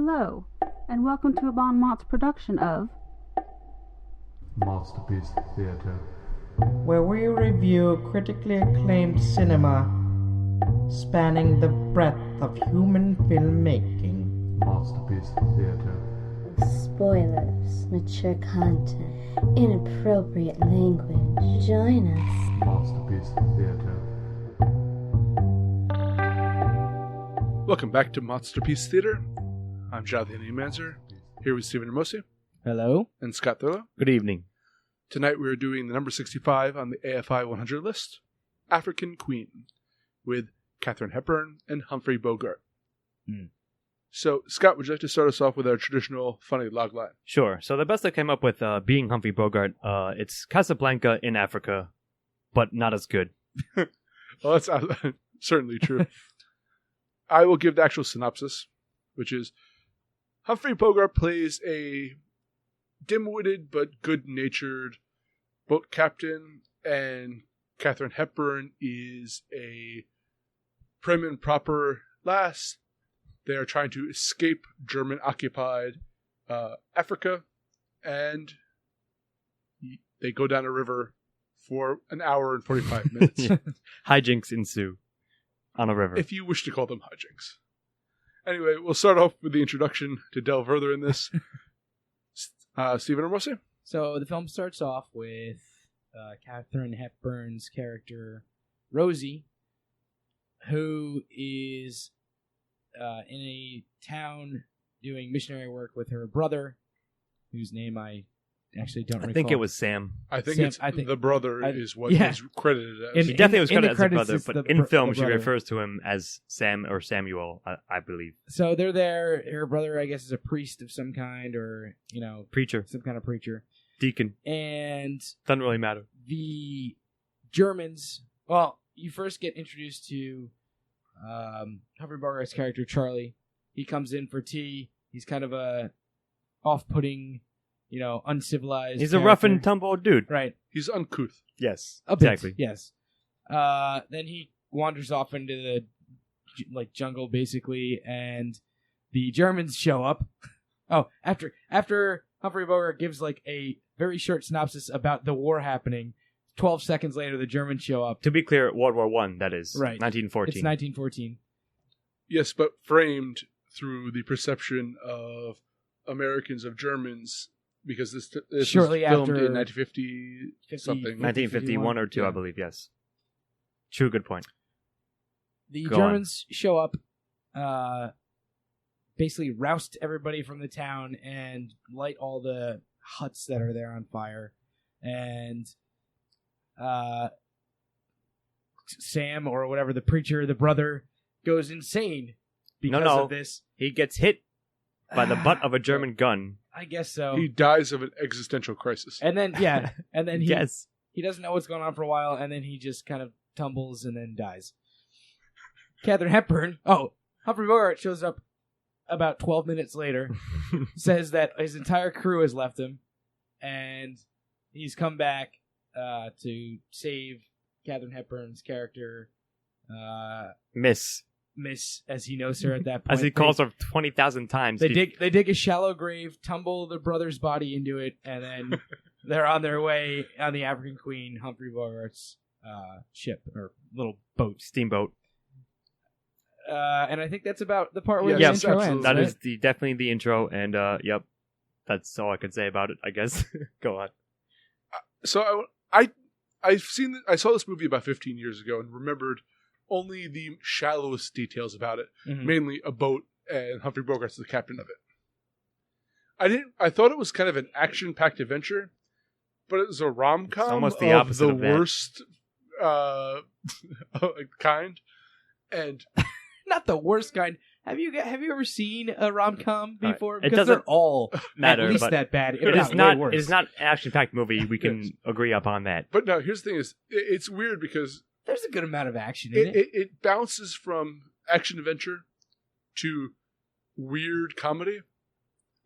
Hello, and welcome to a MOTS production of MOTSterpiece Theater, where we review critically acclaimed cinema spanning the breadth of human filmmaking. MOTSterpiece Theater, Spoilers, mature content, inappropriate language. Join us. MOTSterpiece Theater. Welcome back to MOTSterpiece Theater. I'm Jonathan Emanzer, here with Stephen Ramosi Hello. and Scott Thurlow. Good evening. Tonight we are doing the number 65 on the AFI 100 list, African Queen, with Katharine Hepburn and Humphrey Bogart. So, Scott, would you like to start us off with our traditional funny log line? Sure. So the best I came up with being Humphrey Bogart, it's Casablanca in Africa, but not as good. Well, that's certainly true. I will give the actual synopsis, which is Humphrey Bogart plays a dim-witted but good-natured boat captain, and Katharine Hepburn is a prim and proper lass. They are trying to escape German-occupied Africa, and they go down a river for an hour and 45 minutes. Yeah. Hijinks ensue on a river. If you wish to call them hijinks. Anyway, we'll start off with the introduction to delve further in this. Stephen Ramosi? So the film starts off with Katharine Hepburn's character, Rosie, who is in a town doing missionary work with her brother, whose name I actually don't recall. I think it was Sam. I think Sam, the brother is what yeah. is credited as. He definitely was in the credited as a credits, brother, it's but in film the she brother. refers to him as Sam or Samuel, I believe. So they're there. Her brother, I guess, is a priest of some kind, or Preacher. some kind of preacher. Deacon. And Doesn't really matter. the Germans. Well, you first get introduced to Humphrey Bogart's character, Charlie. He comes in for tea. He's kind of a off-putting, uncivilized. He's a rough and character. tumble dude. Right. He's uncouth. Yes. A bit, Exactly. yes. Then he wanders off into the jungle, basically, and the Germans show up. Oh, after Humphrey Bogart gives a very short synopsis about the war happening, 12 seconds later the Germans show up. To be clear, World War I, that is. Right. 1914. It's 1914. Yes, but framed through the perception of Americans of Germans, because this Shortly was filmed after in 1950 something. 1951 or 2, yeah. I believe, yes. True, good point. The Go Germans show up, basically roust everybody from the town and light all the huts that are there on fire. And Sam, or whatever, the preacher, the brother, goes insane because of this. He gets hit by the butt of a German gun. I guess so. He dies of an existential crisis. And then, and then Yes. he doesn't know what's going on for a while, and then he just kind of tumbles and then dies. Katharine Hepburn, Humphrey Bogart shows up about 12 minutes later, says that his entire crew has left him, and he's come back to save Katharine Hepburn's character, Miss. Miss, as he knows her at that point. As he calls her 20,000 times. They dig a shallow grave, tumble the brother's body into it, and then they're on their way on the African Queen, Humphrey Bogart's ship, or little boat. Steamboat. And I think that's about the part where Yes, the intro absolutely. ends. That right? is definitely the intro, and yep. That's all I could say about it, I guess. Go on. So I saw this movie about 15 years ago and remembered only the shallowest details about it, Mhm. mainly a boat and Humphrey Bogart's the captain of it. I thought it was kind of an action-packed adventure, but it was a rom-com It's almost the of opposite the of that. worst kind. And Not the worst kind. Have you ever seen a rom-com before? It Because doesn't they're all matter, at least but that bad. It if is not not. way worse. It is not an action-packed movie. We can agree upon that. but no, here's the thing: is it's weird because There's a good amount of action in it. it bounces from action adventure to weird comedy,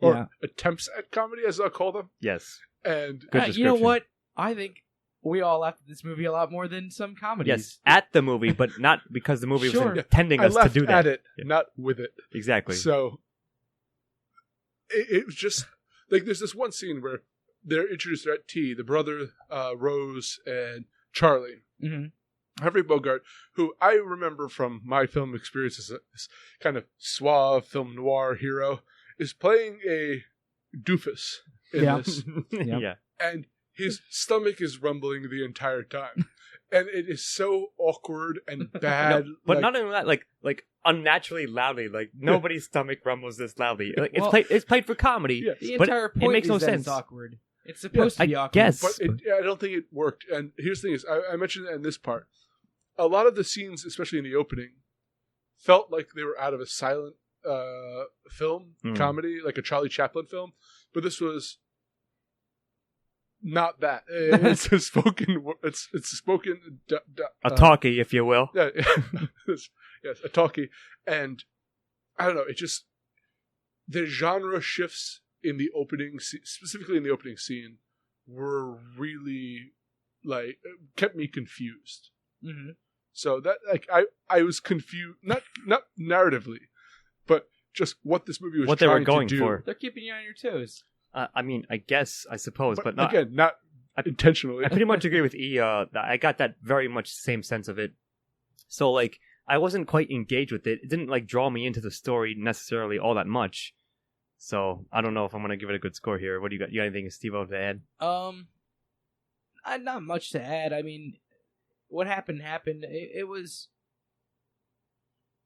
or Yeah. attempts at comedy, as I'll call them. Yes. And Good You know description. what? I think we all laughed at this movie a lot more than some comedies. Yes, at the movie, but not because the movie Sure. was intending I us to laughed do that. at it, Yeah. not with it. Exactly. So it was just like there's this one scene where they're introduced at tea, the brother, Rose, and Charlie. Mm-hmm. Humphrey Bogart, who I remember from my film experience as this kind of suave film noir hero, is playing a doofus in this. Yeah. And his stomach is rumbling the entire time. And it is so awkward and bad. No, but not only that, like unnaturally loudly. Like nobody's stomach rumbles this loudly. Like it's played for comedy. Yeah. The but entire point it makes no is that sense. it's awkward. It's supposed to be awkward. Guess. But I don't think it worked. And here's the thing is, I mentioned it in this part. A lot of the scenes, especially in the opening, felt like they were out of a silent film, comedy, like a Charlie Chaplin film. But this was not that. It's a spoken. It's a spoken. A talkie, if you will. Yeah, yes, a talkie. And I don't know. It just the genre shifts in the opening, specifically in the opening scene, were really like kept me confused. Mm-hmm. So that I was confused, not narratively, but just what this movie was what they were trying going to do. for. They're keeping you on your toes. I mean, I suppose, but not again, not intentionally. I pretty much agree with E. I got that very much same sense of it. So like, I wasn't quite engaged with it. It didn't like draw me into the story necessarily all that much. So I don't know if I'm gonna give it a good score here. What do you got? You got anything, Steve, to add? Not much to add. I mean, what happened. It was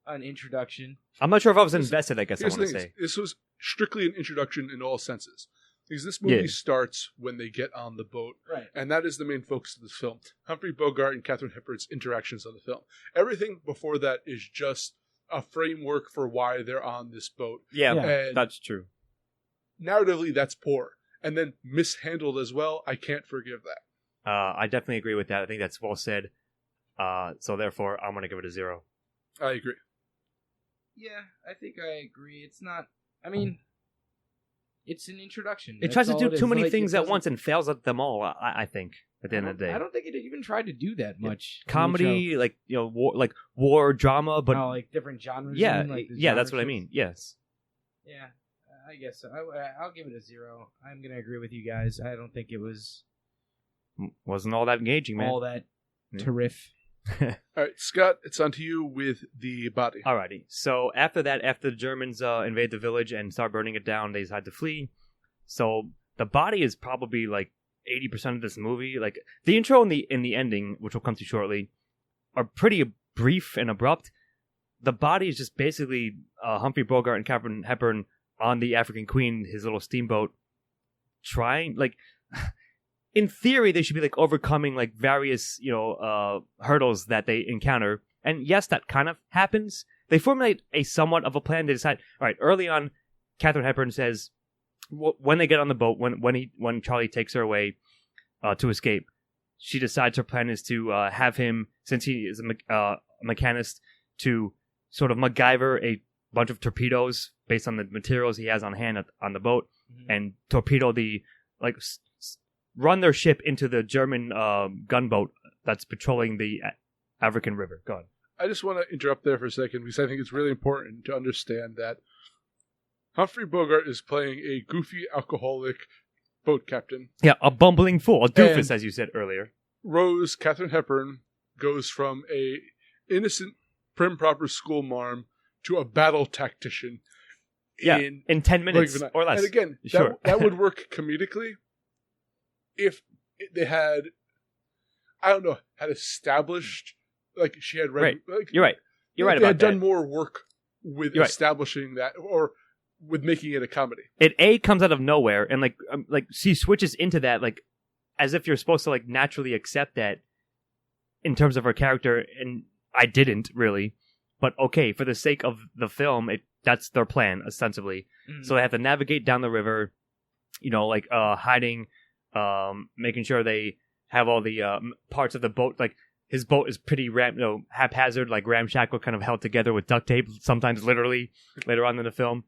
an introduction. I'm not sure if I was invested. I guess I Here's want the to thing, say this was strictly an introduction in all senses. Because this movie starts when they get on the boat, Right. and that is the main focus of this film. Humphrey Bogart and Katharine Hepburn's interactions on the film. Everything before that is just a framework for why they're on this boat. yeah, And that's true. narratively, that's poor. And then mishandled as well, I can't forgive that. I definitely agree with that. I think that's well said. So therefore, I'm gonna give it a 0. I agree. Yeah, I think I agree. It's not. I mean, it's an introduction. It That's tries to all do it is. too many Like, things it at doesn't- once and fails at them all. I think at the end of the day, I don't think it even tried to do that much. in the show. comedy, like war drama, but like different genres. yeah, you mean, like the yeah, genre that's what I shifts? mean. Yes. Yeah, I guess so. I'll give it a 0. I'm gonna agree with you guys. I don't think it was Wasn't all that engaging, man. all that Yeah. terrific. All right, Scott, it's on to you with the body. Alrighty. So after that, after the Germans invade the village and start burning it down, they decide to flee. So the body is probably like 80% of this movie. Like the intro and the ending, which we'll come to shortly, are pretty brief and abrupt. The body is just basically Humphrey Bogart and Katharine Hepburn on the African Queen, his little steamboat, trying like. In theory, they should be like overcoming like various, hurdles that they encounter. And yes, that kind of happens. They formulate a somewhat of a plan. They decide, all right, early on, Katharine Hepburn says, when they get on the boat, when Charlie takes her away to escape, she decides her plan is to have him, since he is a mechanist, to sort of MacGyver a bunch of torpedoes based on the materials he has on hand on the boat, and torpedo the run their ship into the German gunboat that's patrolling the African River. Go on. I just want to interrupt there for a second because I think it's really important to understand that Humphrey Bogart is playing a goofy alcoholic boat captain. Yeah, a bumbling fool, a doofus, And- as you said earlier. Rose, Katharine Hepburn, goes from a innocent, prim proper school marm to a battle tactician. Yeah, in 10 minutes or less. And again, Sure. that would work comedically if they had, I don't know, had established, like she had read. Right. Like, You're right. You're right they about had that. done more work with You're right. establishing that, or with making it a comedy. It comes out of nowhere, and like she switches into that like as if you're supposed to like naturally accept that in terms of her character, and I didn't really, but okay, for the sake of the film, that's their plan ostensibly. Mhm. So they have to navigate down the river, hiding, making sure they have all the parts of the boat. Like his boat is pretty haphazard, like ramshackle, kind of held together with duct tape, sometimes literally later on in the film.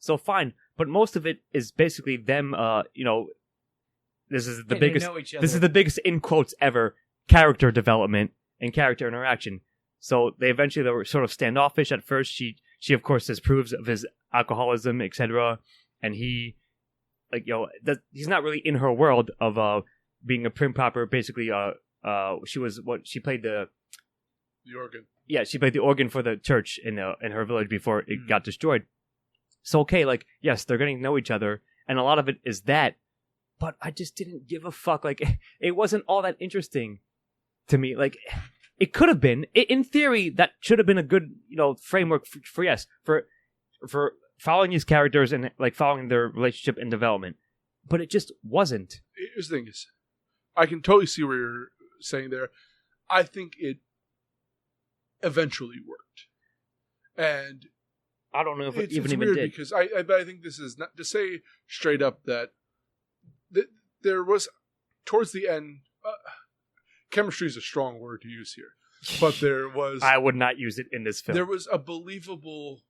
So fine, but most of it is basically them. This is the They biggest. know each This is other. the biggest in quotes ever character development and character interaction. So they were sort of standoffish at first. She of course disapproves of his alcoholism, etc. and he, like, he's not really in her world of being a prim proper. Basically, she played the organ. Yeah, she played the organ for the church in her village before it got destroyed. So okay, like, yes, they're getting to know each other, and a lot of it is that, but I just didn't give a fuck. Like, it wasn't all that interesting to me. Like, it could have been. In theory, that should have been a good, framework for following these characters and, like, following their relationship and development. But it just wasn't. Here's the thing is, I can totally see what you're saying there. I think it eventually worked. And I don't know if it even weird did. Because I think this is not to say straight up that there was, towards the end, chemistry is a strong word to use here, but there was... I would not use it in this film. There was a believable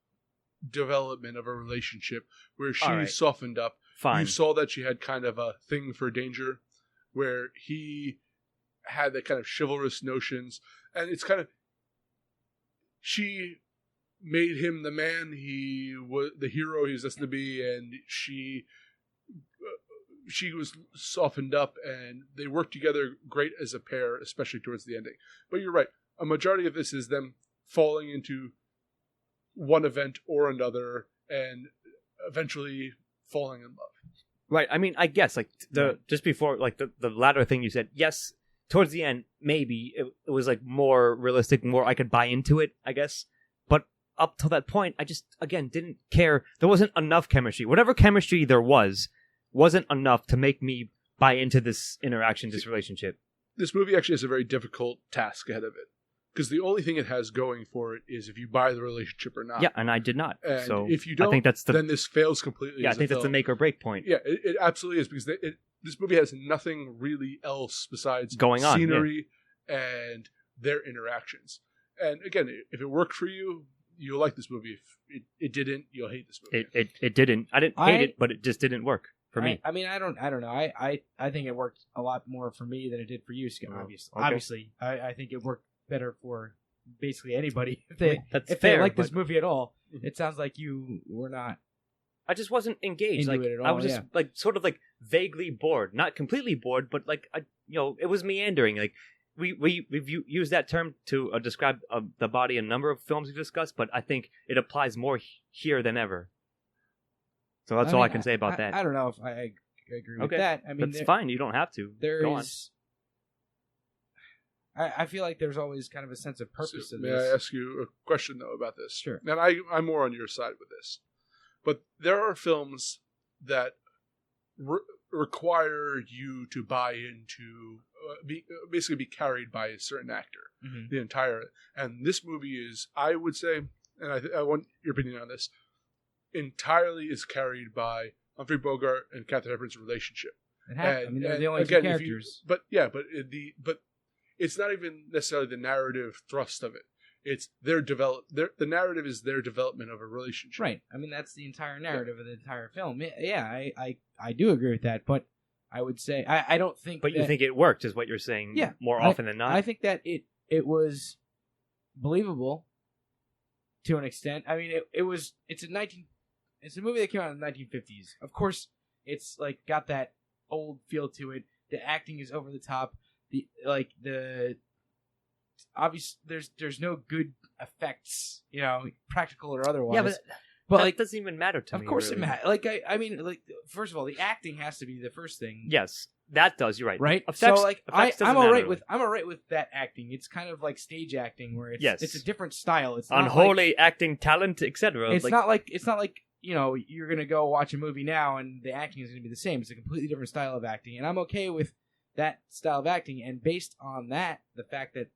development of a relationship where she softened up. Fine. You saw that she had kind of a thing for danger, where he had that kind of chivalrous notions, and it's kind of... She made him the man he was, the hero he was destined to be, and she was softened up, and they worked together great as a pair, especially towards the ending. But you're right. A majority of this is them falling into one event or another, and eventually falling in love. Right. I mean, I guess, like, just before, like, the latter thing you said, yes, towards the end, maybe it was, like, more realistic, more I could buy into it, I guess. But up till that point, I just, again, didn't care. There wasn't enough chemistry. Whatever chemistry there wasn't enough to make me buy into this interaction, this relationship. This movie actually has a very difficult task ahead of it. Because the only thing it has going for it is if you buy the relationship or not. Yeah, and I did not. And so if you don't, I think then this fails completely. Yeah, I think that's the make or break point. Yeah, it absolutely is, because this movie has nothing really else besides going on, scenery and their interactions. And again, if it worked for you, you'll like this movie. If it didn't, you'll hate this movie. It didn't. I didn't hate it, but it just didn't work for me. I mean, I don't know. I think it worked a lot more for me than it did for you, Scott. Oh, Obviously, I think it worked better for basically anybody if they like this movie at all. It sounds like you were not. I just wasn't engaged. Into like it at all, I was just like sort of like vaguely bored, not completely bored, but like it was meandering. Like we've used that term to describe the body in a number of films we've discussed, but I think it applies more here than ever. So that's all I can say about that. I don't know if I agree with that. I mean, that's fine. You don't have to. Go on. I feel like there's always kind of a sense of purpose to this. May I ask you a question, though, about this? Sure. And I'm more on your side with this. But there are films that require you to buy into, basically be carried by a certain actor, the entire. And this movie is, I would say, and I want your opinion on this, entirely is carried by Humphrey Bogart and Katharine Hepburn's relationship. I mean, they're the only two characters. But it's not even necessarily the narrative thrust of it. It's the narrative is their development of a relationship. Right. I mean, that's the entire narrative of the entire film. Yeah, I do agree with that, but I would say I don't think. But you think it worked, is what you're saying? Yeah, more often than not. I think that it was believable to an extent. I mean, it's a movie that came out in the 1950s. Of course, it's like got that old feel to it. The acting is over the top. Obvious, there's no good effects, practical or otherwise. Yeah, but that doesn't even matter to me. Of course really. it matters. I mean, first of all, the acting has to be the first thing. Yes, that does. You're right. Right. Effects, I'm all right with that acting. It's kind of like stage acting, where it's a different style. It's not unholy acting talent, etc. It's not like you're gonna go watch a movie now and the acting is gonna be the same. It's a completely different style of acting, and I'm okay with that style of acting. And based on that, the fact that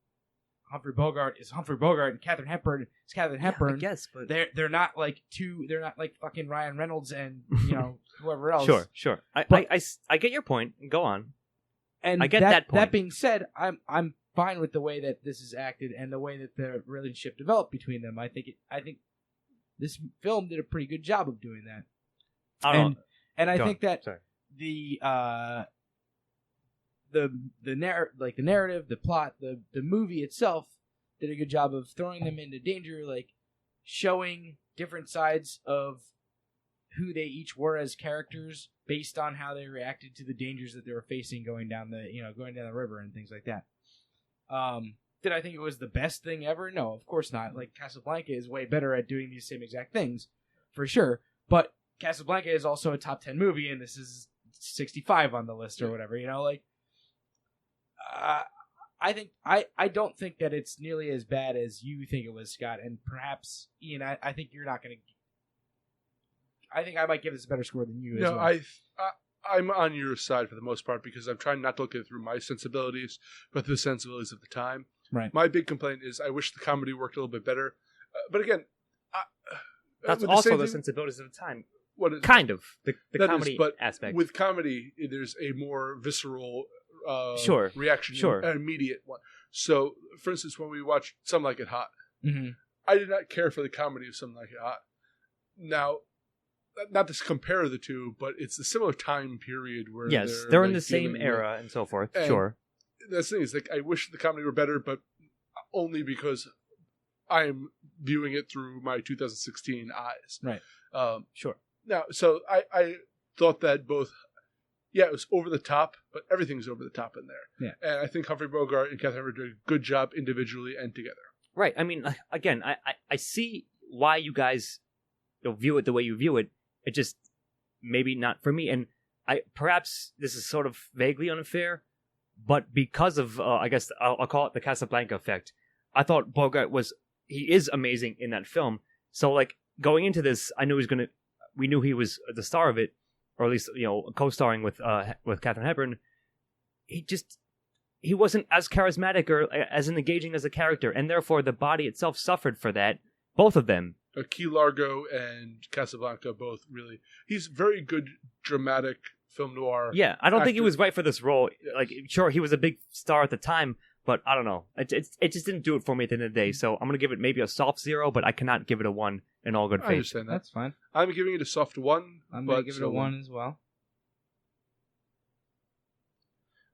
Humphrey Bogart is Humphrey Bogart and Katharine Hepburn is Katharine Hepburn. I guess, but they're not like fucking Ryan Reynolds and whoever else. Sure. I get your point. Go on. And I get that point. That being said, I'm fine with the way that this is acted and the way that the relationship developed between them. I think this film did a pretty good job of doing that. And I think that the narrative, the plot, the movie itself did a good job of throwing them into danger, like showing different sides of who they each were as characters based on how they reacted to the dangers that they were facing going down the river and things like that. Did I think it was the best thing ever? No, of course not. Like, Casablanca is way better at doing these same exact things, for sure. But Casablanca is also a top 10 movie, and this is 65 on the list or whatever. I don't think that it's nearly as bad as you think it was, Scott, and perhaps Ian. I think you're not going to. I think I might give this a better score than you. No, as well. I'm on your side for the most part because I'm trying not to look at it through my sensibilities, but the sensibilities of the time. Right. My big complaint is I wish the comedy worked a little bit better. But again, that's also the sensibilities of the time. Kind of the comedy aspect. With comedy, there's a more visceral reaction, an immediate one. So, for instance, when we watched Some Like It Hot, I did not care for the comedy of Some Like It Hot. Now, not to compare the two, but it's a similar time period where they're in the same era and so forth. And sure. That's the thing is, like, I wish the comedy were better, but only because I am viewing it through my 2016 eyes. Right. Sure. Now, so I thought that both, it was over the top, but everything's over the top in there. Yeah. And I think Humphrey Bogart and Catherine Hepburn did a good job individually and together. Right. I mean, again, I see why you guys view it the way you view it. It just maybe not for me. And perhaps this is sort of vaguely unfair, but because of, I guess I'll call it the Casablanca effect, I thought Bogart he is amazing in that film. So, like, going into this, we knew he was the star of it, or at least, co-starring with Katharine Hepburn. He wasn't as charismatic or as engaging as a character, and therefore the body itself suffered for that. Both of them. Key Largo and Casablanca both really. He's very good dramatic film noir. Yeah, I don't actor. think he was right for this role. Yes. Like, sure, he was a big star at the time, but I don't know. It just didn't do it for me at the end of the day. So I'm gonna give it maybe a soft 0, but I cannot give it a 1 in all good faith. I understand that. That's fine. I'm giving it a soft 1. I'm gonna give it a 1 as well.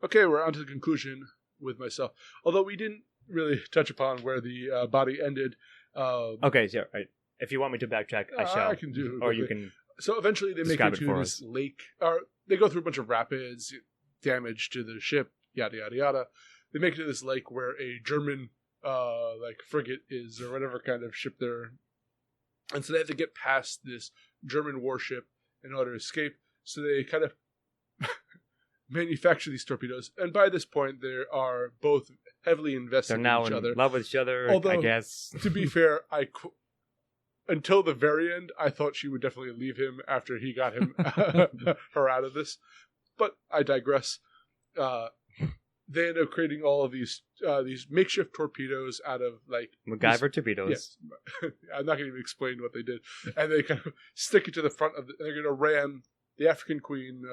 Okay, we're on to the conclusion with myself. Although we didn't really touch upon where the body ended. Okay, yeah, right. If you want me to backtrack, I shall. I can do it. Or you can. So eventually they make it to this lake. Or they go through a bunch of rapids, damage to the ship, yada, yada, yada. They make it to this lake where a German frigate is, or whatever kind of ship they're. And so they have to get past this German warship in order to escape. So they kind of manufacture these torpedoes. And by this point, they are both heavily invested in each other. They're now in love with each other, Although, I guess. To be fair, until the very end, I thought she would definitely leave him after he got her out of this. But I digress. They end up creating all of these makeshift torpedoes out of, like... MacGyver torpedoes. Yes. I'm not going to even explain what they did. And they kind of stick it to the front of they're going to ram the African Queen,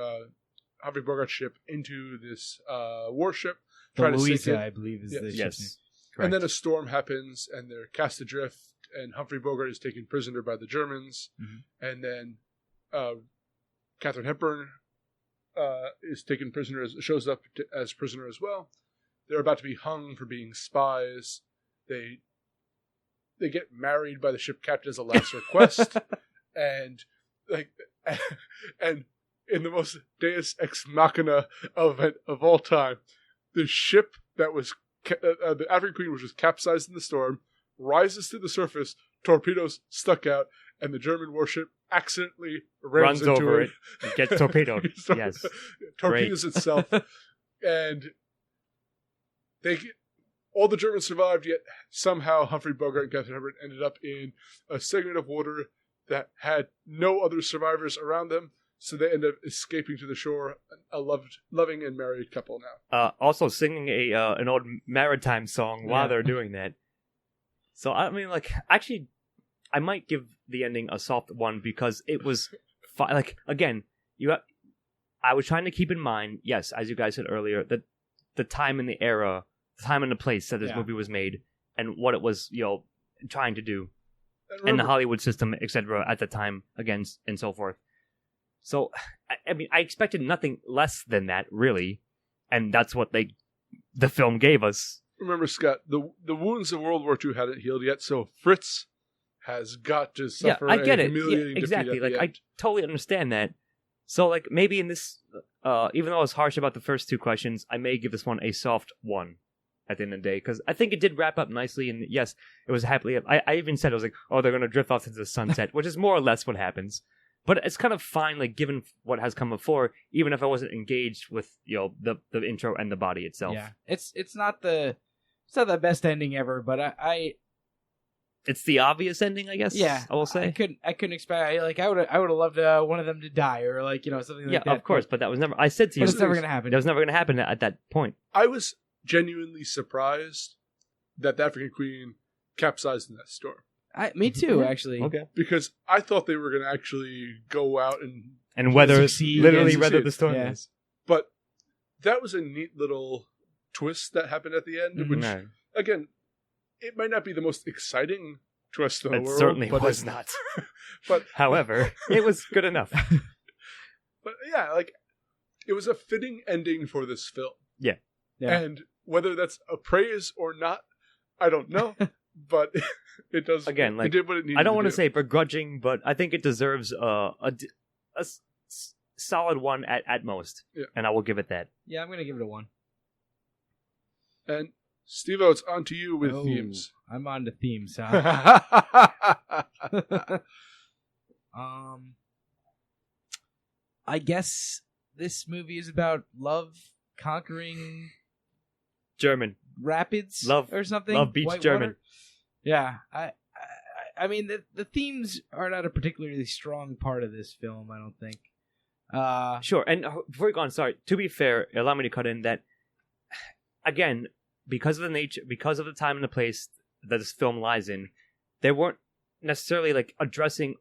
Humphrey Bogart ship into this warship. The Louisa, I believe, is the ship. Yes. Correct. And then a storm happens, and they're cast adrift, and Humphrey Bogart is taken prisoner by the Germans. Mm-hmm. And then Katharine Hepburn is taken prisoner, shows up as prisoner as well. They're about to be hung for being spies. They get married by the ship captain as a last request, and in the most Deus Ex Machina event of all time, the ship that was the African Queen, which was capsized in the storm, rises to the surface, torpedoes stuck out, and the German warship accidentally runs into over it and gets torpedoed. Yes. Torpedoes itself. And all the Germans survived, yet somehow Humphrey Bogart and Katharine Hepburn ended up in a segment of water that had no other survivors around them. So they end up escaping to the shore, a loving and married couple now. Also singing an old maritime song while they're doing that. So, I mean, like, actually, I might give the ending a soft 1 because it was, again, I was trying to keep in mind, yes, as you guys said earlier, that the time and the era, the time and the place that this movie was made, and what it was, trying to do, and the Hollywood system, etc., at the time, again, and so forth. So, I mean, I expected nothing less than that, really, and that's what the film gave us. Remember, Scott, the wounds of World War II hadn't healed yet, so Fritz has got to suffer I get a it. humiliating defeat Exactly. at the Like I end. totally understand that. So like maybe in this, even though I was harsh about the first two questions, I may give this one a soft 1 at the end of the day because I think it did wrap up nicely. And yes, it was happily. I even said I was like, oh, they're gonna drift off into the sunset, which is more or less what happens. But it's kind of fine, like given what has come before, even if I wasn't engaged with the intro and the body itself. Yeah, it's not the best ending ever, but I It's the obvious ending, I guess. yeah, I will say. I couldn't expect like I would have loved one of them to die or like something like that. Yeah, of course, but that was never. I said to you, But it's never gonna happen. That was never going to happen at that point. I was genuinely surprised that the African Queen capsized in that storm. Me too, actually. Okay. Because I thought they were going to actually go out And weather, Succeed. literally Yeah, weather succeed. the storm. Yeah. Yes. But that was a neat little twist that happened at the end, which, No, again, it might not be the most exciting twist in the it world. certainly but was not. But However, it was good enough. But yeah, like, it was a fitting ending for this film. Yeah. And whether that's a praise or not, I don't know. But it does. Again, like, it did what it needed I don't want to say begrudging, but I think it deserves solid 1 at most. Yeah. And I will give it that. Yeah, I'm gonna give it a 1. And Steve-O, it's on to you with Oh, themes. I'm on to themes, huh? I guess this movie is about love conquering German. rapids, Love- or something. love beach White German. water? Yeah, I mean the themes are not a particularly strong part of this film. I don't think. Sure, and before you go on, sorry, to be fair, allow me to cut in that, again, because of the nature, because of the time and the place that this film lies in, they weren't necessarily, like, addressing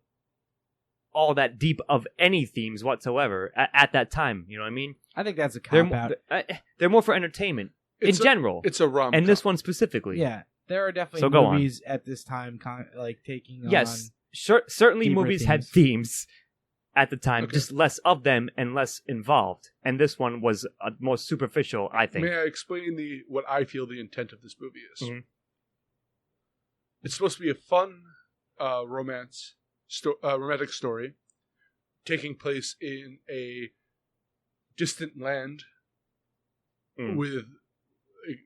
all that deep of any themes whatsoever at that time, you know what I mean? I think that's a They're, cop out. they're more for entertainment, in general, It's a rom-com. and this one specifically. Yeah, there are definitely So go on. movies at this time, like taking Yes, on. certainly deeper movies had themes at the time, Okay. just less of them and less involved. And this one was more superficial, I think. May I explain what I feel the intent of this movie is? Mhm. It's supposed to be a fun romantic story taking place in a distant land with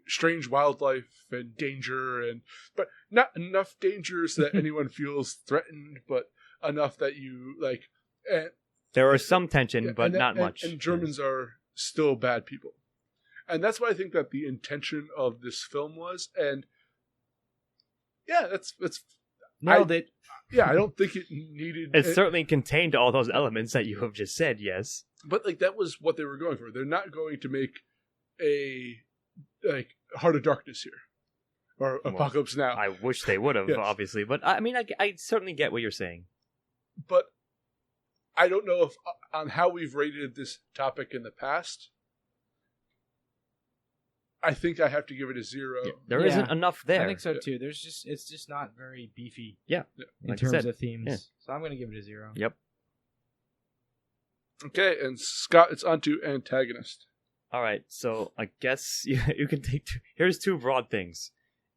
strange wildlife and danger, but not enough danger so that anyone feels threatened, but enough that you like. And, There was some tension, yeah, but and not much. And Germans are still bad people, and that's what I think that the intention of this film was. And yeah, that's Nailed it. yeah. I don't think it needed. It certainly contained all those elements that you have just said, yes. But like that was what they were going for. They're not going to make a Heart of Darkness here or Well, Apocalypse Now. I wish they would have, Yes. obviously. But, I mean, I certainly get what you're saying. But I don't know if on how we've rated this topic in the past. I think I have to give it a 0. There Yeah. not enough there. I think so too. It's just not very beefy. Yeah. In Like I terms said, of themes. yeah. So I'm gonna give it a 0. Yep. Okay, and Scott, it's on to Antagonist. All right, so I guess you can take here's two broad things.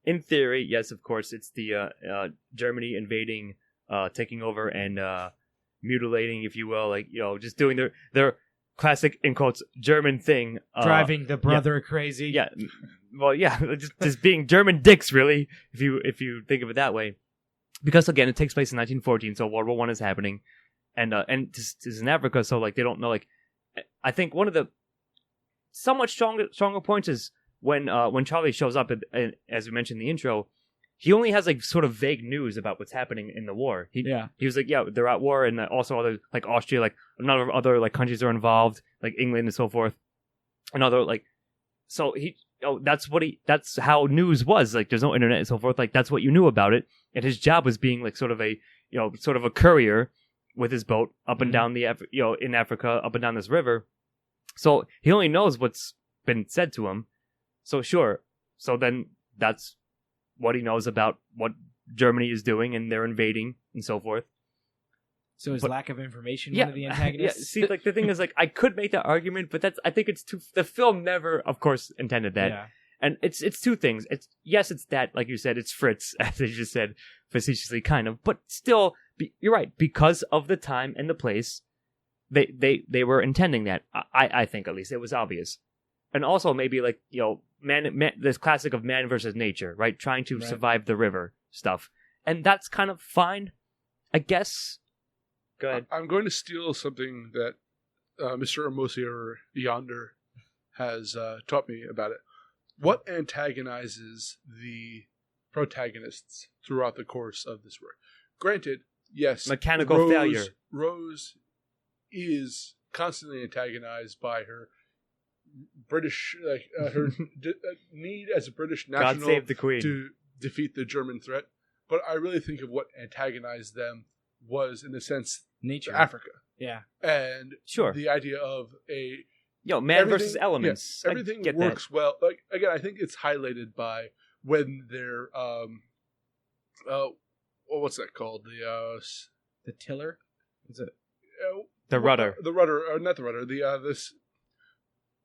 In theory, yes, of course, it's the Germany invading, taking over, and mutilating, if you will, like, just doing their classic, in quotes, German thing. Driving the brother crazy. Yeah, well, yeah, just being German dicks, really, if you think of it that way. Because again, it takes place in 1914, so World War I is happening, and this is in Africa, so like they don't know. Like, I think one of the somewhat stronger points is when Charlie shows up, and as we mentioned in the intro, he only has like sort of vague news about what's happening in the war. He was like, yeah, they're at war, and also other like Austria, like a number of other like countries are involved, like England and so forth, and other like. So that's how news was. Like, there's no internet and so forth. Like, that's what you knew about it. And his job was being like sort of a courier with his boat up and down in Africa, up and down this river. So he only knows what's been said to him. So sure. So then that's what he knows about what Germany is doing, and they're invading and so forth. So is But- lack of information one of the antagonists? Yeah, see, like the thing is, like, I could make that argument, but I think it's too. The film never, of course, intended that, Yeah. and it's two things. It's that, like you said, it's Fritz, as you just said, facetiously, kind of, but still, you're right. Because of the time and the place, they were intending that. I think at least it was obvious, and also maybe like man, this classic of man versus nature, right? Trying to survive the river stuff, and that's kind of fine, I guess. Go ahead. I'm going to steal something that Mr. Amosier yonder has taught me about it. What antagonizes the protagonists throughout the course of this work? Granted, yes, mechanical failure. Rose is constantly antagonized by her British, her need as a British national God save the Queen. to defeat the German threat. But I really think of what antagonized them was, in a sense, nature, Africa. Yeah, and sure, the idea of a man versus elements. Yeah, everything works well. Like again, I think it's highlighted by when they're what's that called? The tiller? Is it the rudder? The rudder, or not the rudder. This.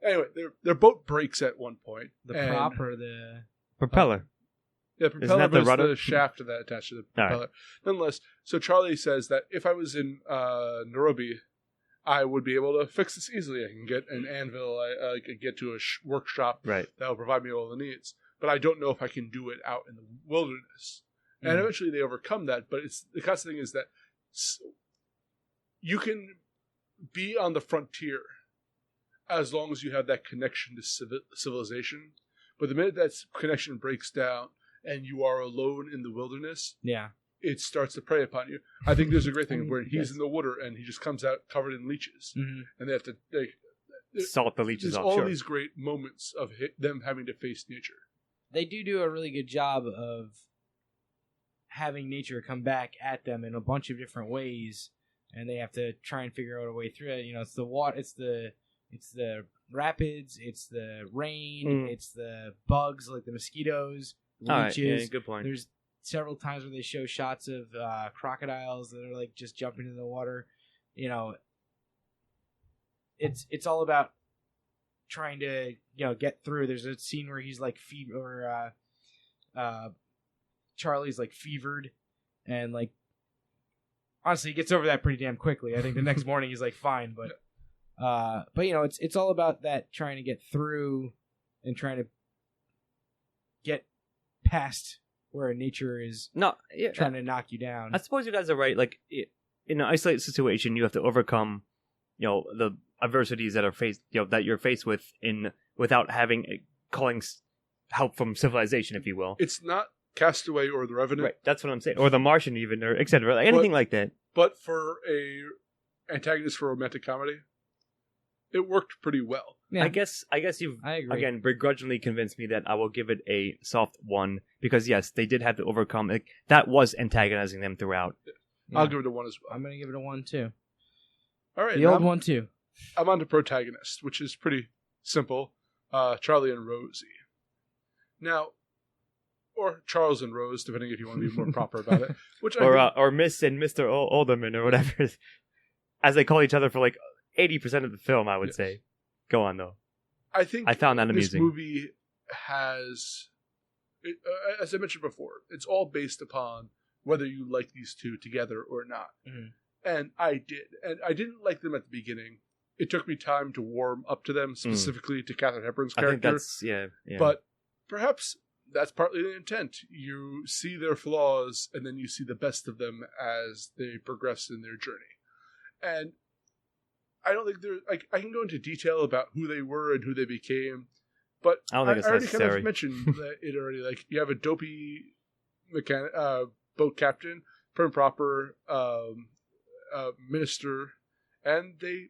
Anyway, their boat breaks at one point. The prop or the propeller? Yeah, propeller. Isn't that the rudder? The shaft that attached to the propeller. Right. Nonetheless, so Charlie says that if I was in Nairobi, I would be able to fix this easily. I can get an anvil. I could get to a workshop that will provide me all the needs. But I don't know if I can do it out in the wilderness. And eventually they overcome that. But the constant thing is that you can be on the frontier as long as you have that connection to civilization. But the minute that connection breaks down and you are alone in the wilderness, it starts to prey upon you. I think there's a great thing where he's in the water and he just comes out covered in leeches. Mm-hmm. And they have to salt the leeches off. There's all these great moments of them having to face nature. They do a really good job of having nature come back at them in a bunch of different ways, and they have to try and figure out a way through it. It's the water, it's the rapids, it's the rain, it's the bugs like the mosquitoes, leeches. Right, yeah, good point. There's several times where they show shots of crocodiles that are like just jumping in the water. It's all about trying to get through. There's a scene where he's like Charlie's like fevered, and like honestly he gets over that pretty damn quickly. I think the next morning he's like fine, but it's all about that, trying to get through and trying to get past where nature is trying to knock you down. I suppose you guys are right. Like in an isolated situation, you have to overcome, the adversities that are faced, that you're faced with without calling help from civilization, if you will. It's not Castaway or The Revenant. Right, that's what I'm saying. Or The Martian, even, or etc. Like anything like that. But for a antagonist for a romantic comedy, it worked pretty well. Yeah. I guess you've again begrudgingly convinced me that I will give it a soft 1 because yes, they did have to overcome it. That was antagonizing them throughout. Yeah. I'll give it a 1 as well. I'm going to give it a 1 too. All right, the old 1 too. I'm on to Protagonist, which is pretty simple. Charlie and Rosie. Now, or Charles and Rose, depending if you want to be more proper about it. Or Miss and Mr. Alderman or whatever, as they call each other for like 80% of the film, I would say. Go on, though. I think I found that amusing. This movie has, as I mentioned before, it's all based upon whether you like these two together or not. Mm-hmm. And I did. And I didn't like them at the beginning. It took me time to warm up to them, specifically to Katharine Hepburn's character. I think that's, yeah. But perhaps that's partly the intent. You see their flaws, and then you see the best of them as they progress in their journey. And I don't think I can go into detail about who they were and who they became, but I don't think it's already necessary. kind of mentioned it already. Like, you have a dopey boat captain, prim proper minister, and they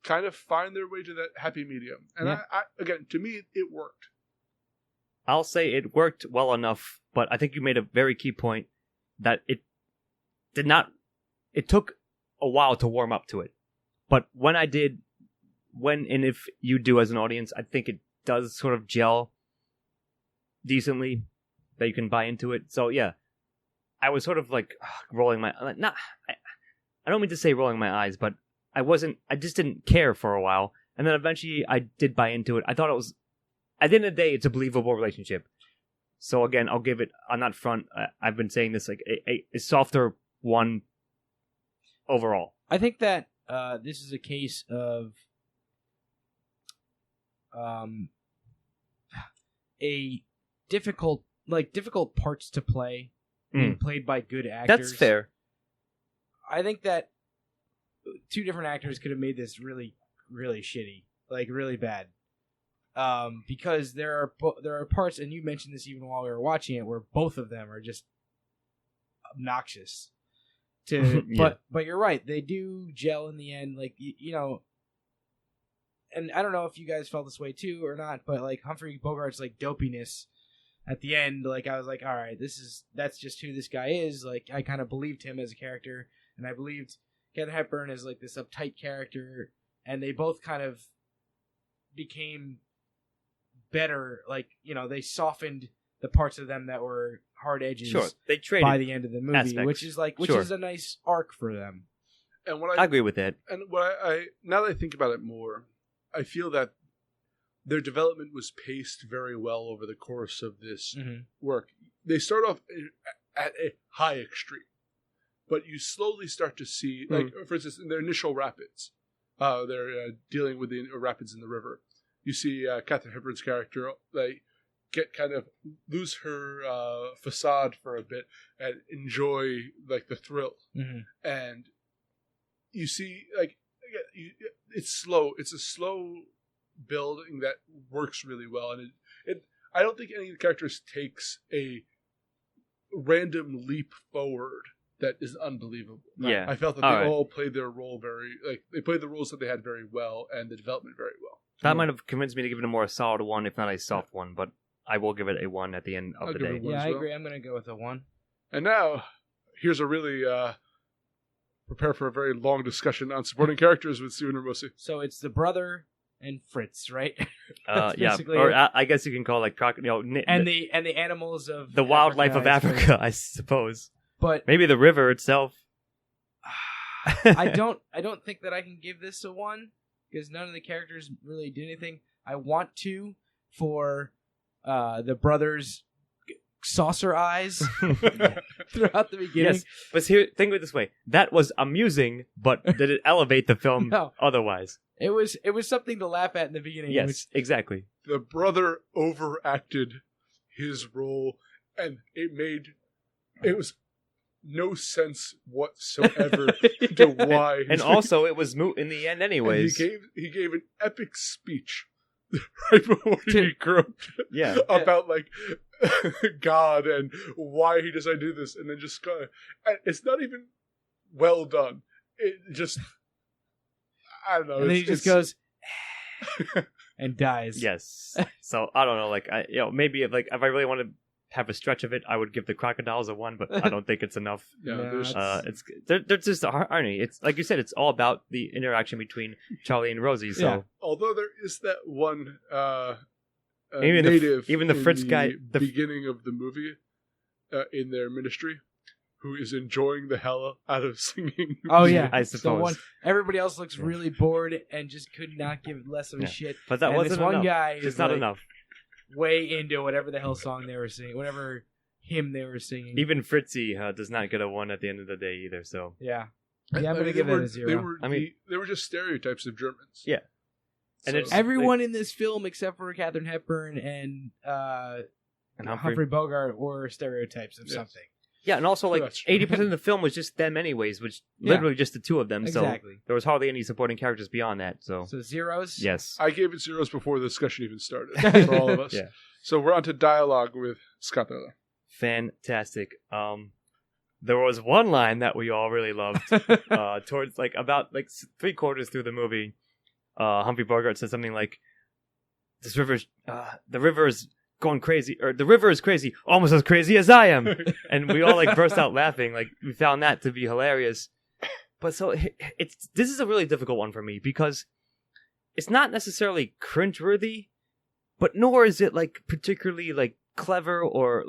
kind of find their way to that happy medium. And I again, to me, it worked. I'll say it worked well enough, but I think you made a very key point that it did not. It took a while to warm up to it. But when I did, and if you do as an audience, I think it does sort of gel decently, that you can buy into it. So yeah, I was sort of like rolling my, I don't mean to say rolling my eyes, but I just didn't care for a while. And then eventually I did buy into it. I thought it was, at the end of the day, it's a believable relationship. So again, I'll give it on that front. I've been saying this like a softer 1 overall. I think that this is a case of a difficult parts to play being played by good actors. That's fair. I think that 2 different actors could have made this really, really shitty, like really bad. Because there are parts, and you mentioned this even while we were watching it, where both of them are just obnoxious. But you're right, they do gel in the end. Like you know, and I don't know if you guys felt this way too or not, but like Humphrey Bogart's like dopiness at the end, like I was like, all right, that's just who this guy is. Like I kind of believed him as a character, and I believed Katharine Hepburn as like this uptight character, and they both kind of became better. Like you know, they softened the parts of them that were hard edges. Sure, they traded by the end of the movie, aspects. which Sure. is a nice arc for them. And what I agree with that. And what I now that I think about it more, I feel that their development was paced very well over the course of this work. They start off at a high extreme, but you slowly start to see, like for instance, in their initial rapids, they're dealing with the rapids in the river. You see Katharine Hepburn's character like lose her facade for a bit and enjoy like the thrill, and you see like it's slow. It's a slow building that works really well, and I don't think any of the characters takes a random leap forward that is unbelievable. Yeah, I felt that they all played their role they played the roles that they had very well, and the development very well. That might have convinced me to give it a more solid 1, if not a soft 1, but I will give it a 1 at the end of the day. Yeah, I agree. I'm going to go with a 1. And now, here's a really prepare for a very long discussion on supporting characters with Steven Ramosi. So it's the brother and Fritz, right? Yeah, or I guess you can call like and the animals of the wildlife of Africa, I suppose. But maybe the river itself. I don't think that I can give this a 1 because none of the characters really did anything. I want to for the brothers' saucer eyes throughout the beginning. Yes, but here, think of it this way: that was amusing, but did it elevate the film otherwise? It was something to laugh at in the beginning. Yes, exactly. The brother overacted his role, and it was no sense whatsoever to why. And also, it was moot in the end, anyways. He gave an epic speech right before he groped about like God and why he decided to do this, and then just kind of, it's not even well done. It just, I don't know. And then he just goes and dies. Yes. So I don't know. Like maybe if I really want to have a stretch of it, I would give the crocodiles a 1, but I don't think it's enough. They're just aren't they? It's like you said, it's all about the interaction between Charlie and Rosie. So although there is that one even native, even the Fritz guy, the beginning of the movie, in their ministry, who is enjoying the hell out of singing. Oh yeah, I suppose. Everybody else looks really bored and just could not give less of a shit. But that wasn't this one enough. guy is like, not enough. Way into whatever the hell song they were singing, whatever hymn they were singing. Even Fritzy does not get a 1 at the end of the day either. So yeah, I'm gonna give it a 0. They were just stereotypes of Germans. Yeah, and everyone in this film except for Katharine Hepburn and Humphrey Bogart were stereotypes of something. Yeah, and also like 80% of the film was just them anyways, which literally just the 2 of them. Exactly. So there was hardly any supporting characters beyond that. So zeros? Yes. I gave it 0s before the discussion even started for all of us. Yeah. So we're on to dialogue with Scott Miller. Fantastic. There was one line that we all really loved towards about 3/4 through the movie. Humphrey Bogart said something like, the river is going crazy, or the river is crazy, almost as crazy as I am. And we all burst out laughing. We found that to be hilarious. But so this is a really difficult one for me because it's not necessarily cringeworthy, but nor is it particularly clever or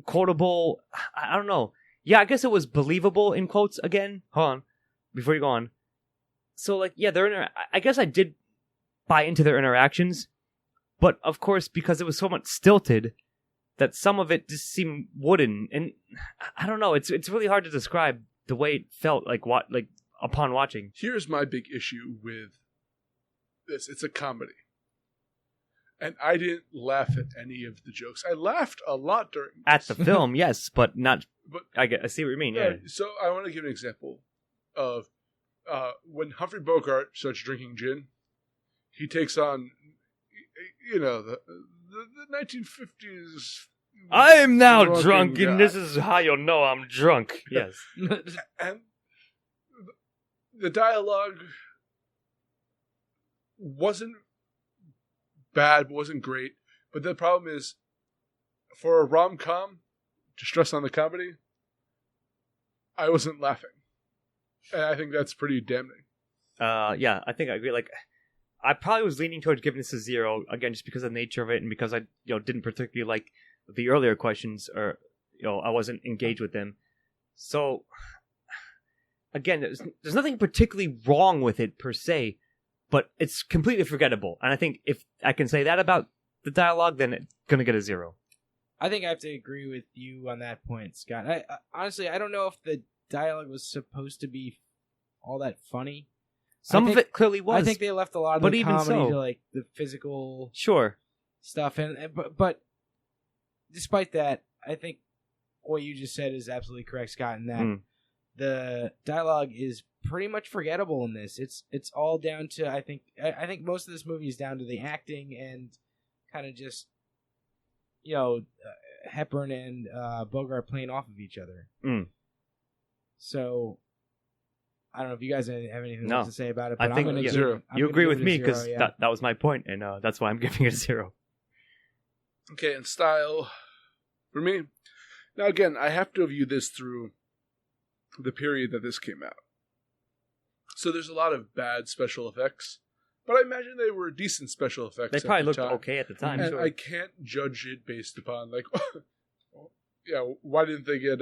quotable. I don't know. Yeah, I guess it was believable in quotes again. Hold on, before you go on. So I guess I did buy into their interactions. But, of course, because it was so much stilted, that some of it just seemed wooden, and I don't know. It's really hard to describe the way it felt like upon watching. Here's my big issue with this. It's a comedy. And I didn't laugh at any of the jokes. I laughed a lot during this. At the film, yes, but not. But I see what you mean. Yeah. So I want to give an example of when Humphrey Bogart starts drinking gin. He takes on, the 1950s. I'm now drunken drunk, guy. and this is how you'll know I'm drunk. Yes. And the dialogue wasn't bad, but wasn't great. But the problem is, for a rom-com, to stress on the comedy, I wasn't laughing. And I think that's pretty damning. Yeah, I think I agree. Like, I probably was leaning towards giving this a 0, again, just because of the nature of it, and because I didn't particularly like the earlier questions, or I wasn't engaged with them. So, again, there's nothing particularly wrong with it per se, but it's completely forgettable. And I think if I can say that about the dialogue, then it's gonna get a 0. I think I have to agree with you on that point, Scott. I honestly, I don't know if the dialogue was supposed to be all that funny. Some of it clearly was. I think they left a lot of but the even comedy so, to like the physical sure stuff, but despite that, I think what you just said is absolutely correct, Scott. In that the dialogue is pretty much forgettable in this. It's all down to I think most of this movie is down to the acting and kind of just Hepburn and Bogart playing off of each other. So I don't know if you guys have anything else to say about it. But I think I'm gonna you agree with me because that was my point, and that's why I'm giving it a 0. Okay, and style for me. Now again, I have to view this through the period that this came out. So there's a lot of bad special effects, but I imagine they were decent special effects. They probably looked time. okay at the time. And sure. I can't judge it based upon why didn't they get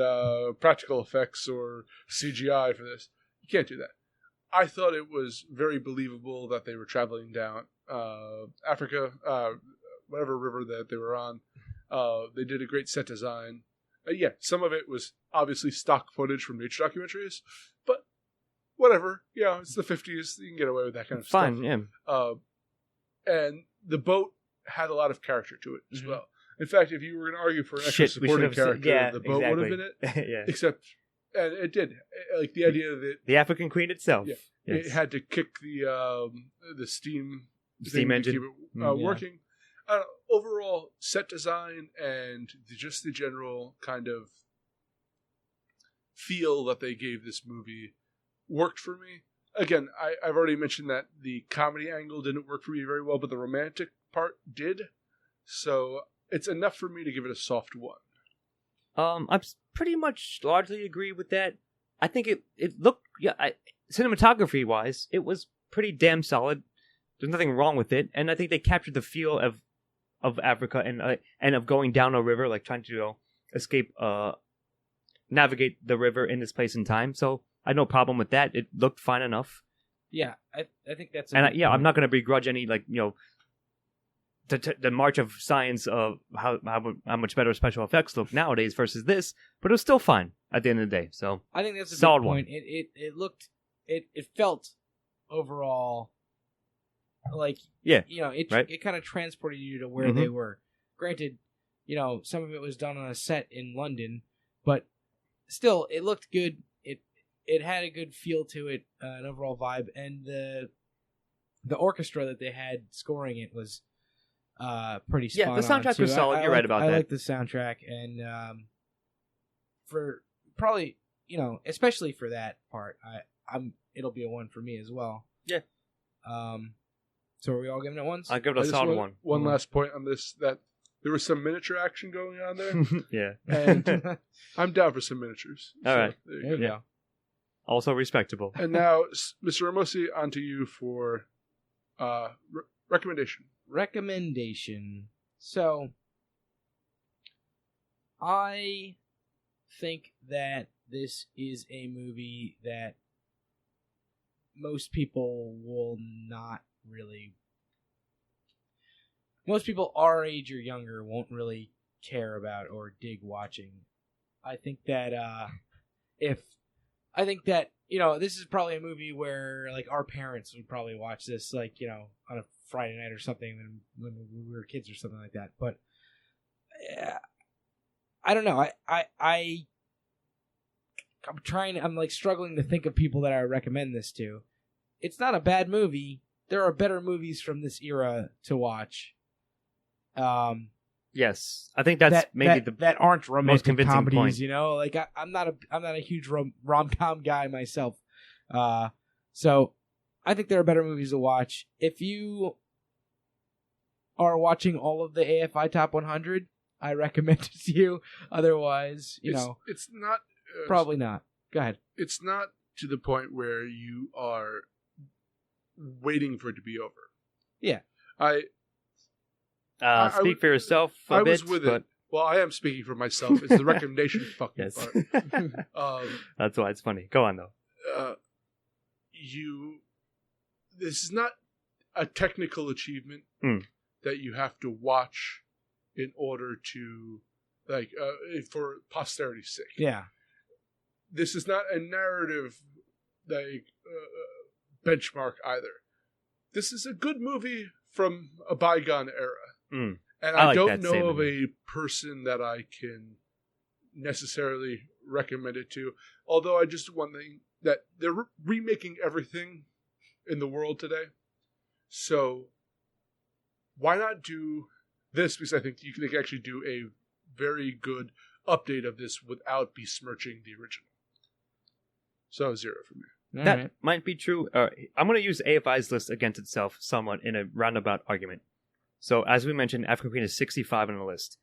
practical effects or CGI for this? You can't do that. I thought it was very believable that they were traveling down Africa, whatever river that they were on. They did a great set design. Some of it was obviously stock footage from nature documentaries, but whatever. It's the 50s. You can get away with that kind of stuff. Fine, yeah. And the boat had a lot of character to it as well. In fact, if you were going to argue for an extra supporting character, the boat would have been it. Yeah. Except, and it did. Like the idea that the African Queen itself. Yeah, yes. It had to kick the steam engine to keep it working. Overall, set design and just the general kind of feel that they gave this movie worked for me. Again, I've already mentioned that the comedy angle didn't work for me very well, but the romantic part did. So it's enough for me to give it a soft 1. I pretty much largely agree with that. I think it looked, cinematography wise, it was pretty damn solid. There's nothing wrong with it, and I think they captured the feel of Africa and of going down a river, like trying to escape, navigate the river in this place and time. So I had no problem with that. It looked fine enough. Yeah, I think that's. I'm not going to begrudge any the march of science of how much better special effects look nowadays versus this, but it was still fine at the end of the day. So I think that's a solid good point. One. It felt overall like it kind of transported you to where they were. Granted, some of it was done on a set in London, but still it looked good. It had a good feel to it, an overall vibe, and the orchestra that they had scoring it was pretty spot on. Yeah, the soundtrack was solid. You're right about that. I like the soundtrack, and for probably especially for that part, it'll be a 1 for me as well. Yeah. So are we all giving it 1s? I give it a solid 1. One last point on this: that there was some miniature action going on there. Yeah. And I'm down for some miniatures. All right. There you go. Also respectable. And now, Mr. Ramosi, on to you for recommendation. Recommendation. So, I think that this is a movie that most people will not really... Most people our age or younger won't really care about or dig watching. I think that this is probably a movie where like our parents would probably watch this like, on a Friday night or something when we were kids or something like that. But I don't know. I'm like struggling to think of people that I recommend this to. It's not a bad movie. There are better movies from this era to watch. Yes, I think that's that aren't romantic convincing comedies. point. Like I'm not a huge rom-com guy myself. So I think there are better movies to watch. If you are watching all of the AFI Top 100, I recommend it to you. Otherwise, it's not probably not. Go ahead. It's not to the point where you are waiting for it to be over. Yeah. Speak for yourself a bit. Was with it. Well, I am speaking for myself. It's the recommendation fucking Yes. part. That's why it's funny. Go on, though. This is not a technical achievement that you have to watch in order to, for posterity's sake. Yeah. This is not a narrative, benchmark either. This is a good movie from a bygone era. Mm. And I I like don't that know of statement. a person that I can necessarily recommend it to. Although I just one thing that they're remaking everything in the world today. So why not do this? Because I think they can actually do a very good update of this without besmirching the original. So 0 for me. That might be true. I'm going to use AFI's list against itself somewhat in a roundabout argument. So, as we mentioned, African Queen is 65 on the list.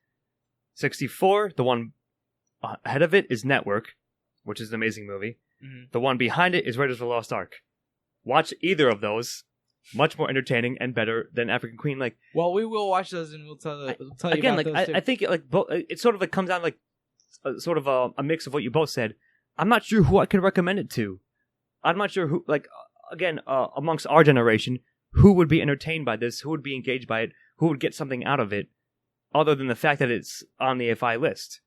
64, the one ahead of it is Network, which is an amazing movie. Mm-hmm. The one behind it is Raiders of the Lost Ark. Watch either of those. Much more entertaining and better than African Queen. Well, we will watch those and we'll tell you again, about those too. I think it sort of comes down sort of a mix of what you both said. I'm not sure who I could recommend it to. I'm not sure who, amongst our generation, who would be entertained by this, who would be engaged by it, who would get something out of it, other than the fact that it's on the AFI list.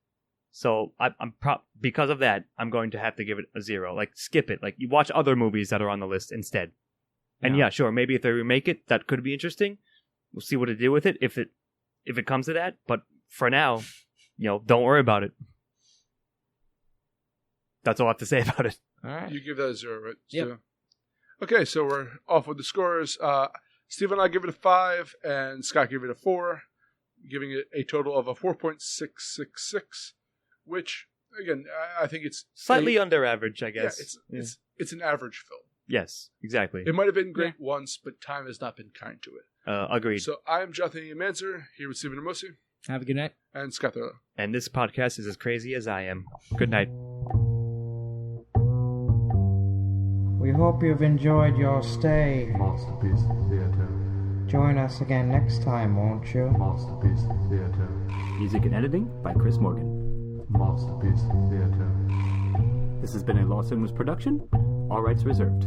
So because of that, I'm going to have to give it a 0. Skip it. You watch other movies that are on the list instead. And yeah, sure, maybe if they remake it, that could be interesting. We'll see what they do with it if it comes to that. But for now, don't worry about it. That's all I have to say about it. All right. You give that a 0, right? Yep. So, okay, so we're off with the scores. Steve and I give it a 5, and Scott gave it a 4, giving it a total of a 4.666, which, again, I think it's slightly under average, I guess. Yeah, it's an average film. Yes, exactly. It might have been great once, but time has not been kind to it. Agreed. So I am Jonathan Manzer, here with Stephen Amosi. Have a good night. And Scott Thurlow. And this podcast is as crazy as I am. Good night. We hope you've enjoyed your stay. MOTSterpiece Theatre. Join us again next time, won't you? MOTSterpiece Theatre. Music and editing by Chris Morgan. MOTSterpiece Theatre. This has been a Los Alamos production. All rights reserved.